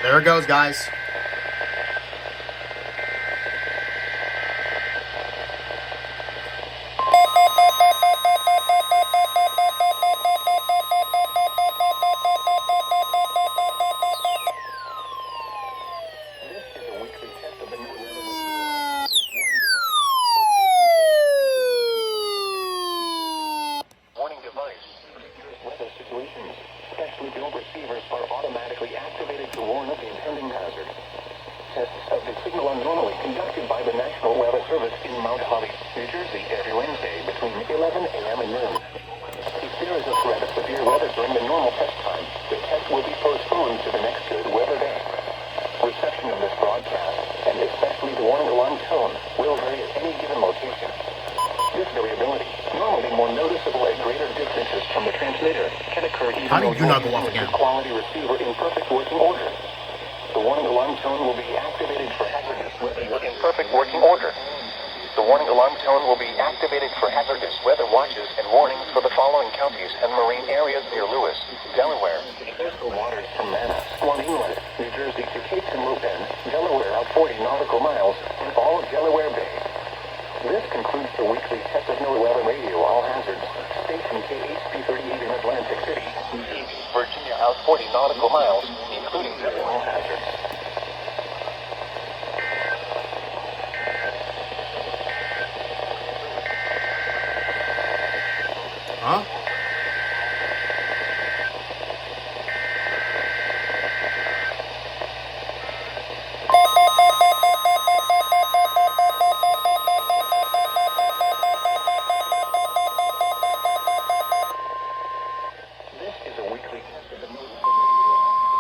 There it goes, guys. Warning device. Weather situations. Specially built receivers are automatically activated to warn of the impending hazard. Tests of the signal are normally conducted by the National Weather Service in Mount Holly, New Jersey, every Wednesday between 11 a.m. and noon. If there is a threat of severe weather during the normal test time, the test will be postponed to the next good weather day. Reception of this broadcast, and especially the warning alarm tone, will vary at any given location. This variability, normally more noticeable at greater distances from the transmitter, can occur even though you're using a good quality receiver in perfect working order. The warning alarm tone will be activated for hazardous weather in perfect working order. The warning alarm tone will be activated for hazardous weather watches and warnings for the following counties and marine areas near Lewis, Delaware. Coastal waters from Manus, Swan Inlet, New Jersey to Cape and Lupin, Delaware out 40 nautical miles, and all of Delaware Bay. This concludes the weekly Test of NOAA Weather Radio All Hazards. Station KHB38 in Atlantic City, Virginia out 40 nautical miles, including all hazards. Huh? This is a weekly test of the NOAA.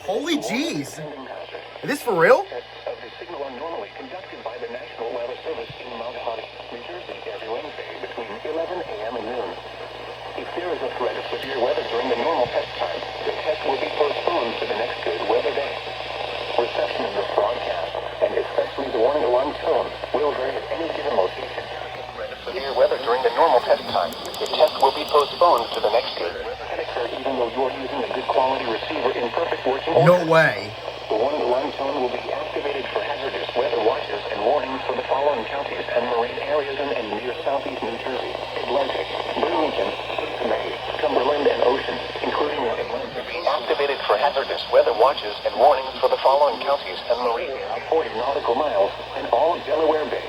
Holy jeez. Is this for real? Tests of the signal are normally conducted by the National Weather Service in Mount Holly, New Jersey, every Wednesday between 11 a.m. and noon. If there is a threat of severe weather during the normal test time, the test will be postponed to the next good weather day. Reception of this broadcast, and especially the warning alarm tone, will vary at any given location. Severe weather during the normal test time, the test will be postponed to the next day. Weather can occur even though you are using a good quality receiver in perfect working order. No way. The warning alarm tone will be activated for hazardous weather watches and warnings for the following counties and marine areas in and near southeast New Jersey, Atlantic, Bloomington, May, Cumberland, and Ocean, including the Atlantic. Be activated for hazardous weather watches and warnings for the following counties and marine areas, 40 nautical miles, and all of Delaware Bay.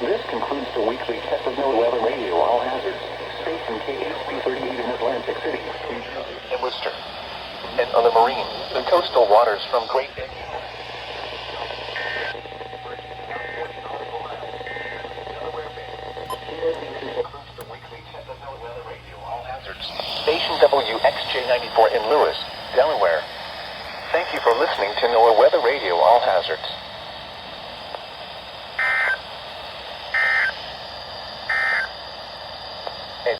This concludes the weekly Test of NOAA Weather Radio All Hazards. Station KHB38 in Atlantic City, New Jersey, and Worcester. And on the marine, the coastal waters from Great Bay. Station WXJ94 in Lewis, Delaware. Thank you for listening to NOAA Weather Radio All Hazards.